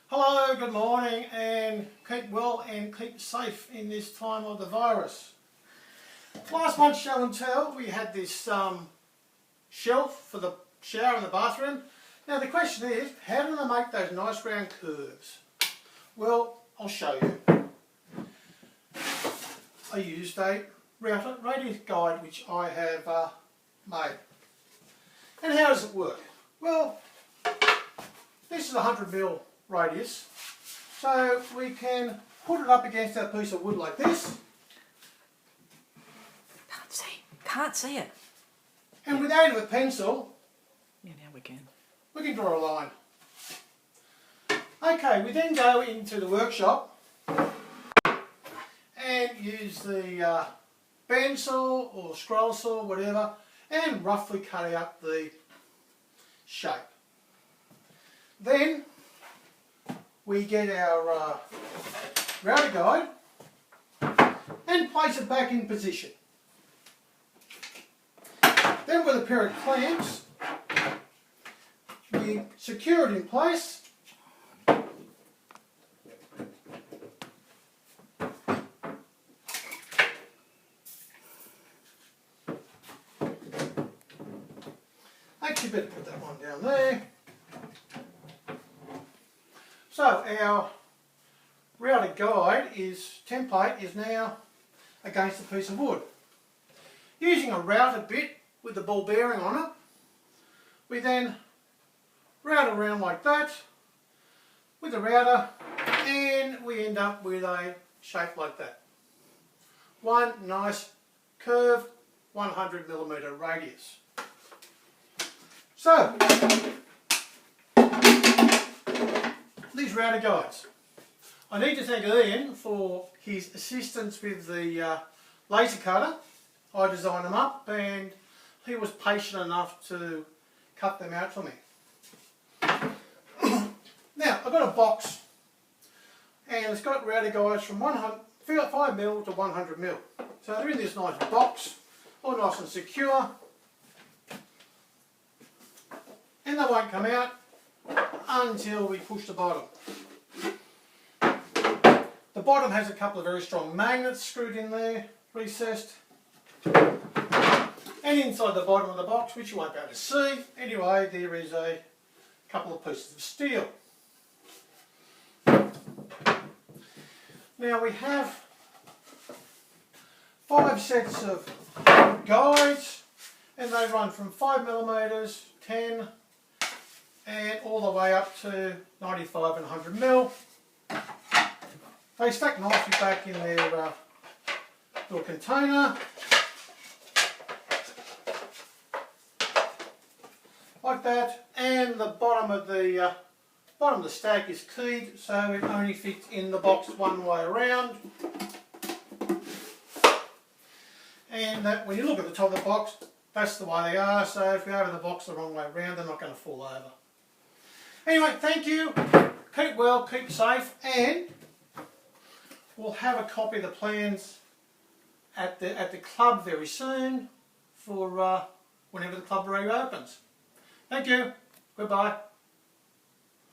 Hello, good morning, and keep well and keep safe in this time of the virus. Last month's show and tell, we had this shelf for the shower in the bathroom. Now the question is, how do they make those nice round curves? Well, I'll show you. I used a router radius guide which I have made. And how does it work? Well, this is a 100mm radius, so we can put it up against our piece of wood like this. Can't see it. And with the aid of a pencil, Yeah, now we can draw a line. Okay, we then go into the workshop and use the bandsaw or scroll saw, whatever, and roughly cut out the shape. Then we get our router guide and place it back in position. Then with a pair of clamps, we secure it in place. Actually, better put that one down there. So our router guide template is now against a piece of wood. Using a router bit with the ball bearing on it, we then route around like that with the router, and we end up with a shape like that. One nice curved 100mm radius. So, these router guides. I need to thank Ian for his assistance with the laser cutter. I designed them up and he was patient enough to cut them out for me. Now, I've got a box and it's got router guides from 5mm to 100mm. So they're in this nice box, all nice and secure, and they won't come out until we push the bottom. The bottom has a couple of very strong magnets screwed in there, recessed. And inside the bottom of the box, which you won't be able to see, anyway, there is a couple of pieces of steel. Now we have 5 sets of guides, and they run from 5mm, 10, and all the way up to 95 and 100mm. They stack nicely back in their little container, like that, and the bottom of the stack is keyed, so it only fits in the box one way around. And when you look at the top of the box, that's the way they are, so if you open the box the wrong way around, they're not going to fall over. Anyway, thank you, keep well, keep safe, and we'll have a copy of the plans at the club very soon for whenever the club reopens. Thank you, goodbye.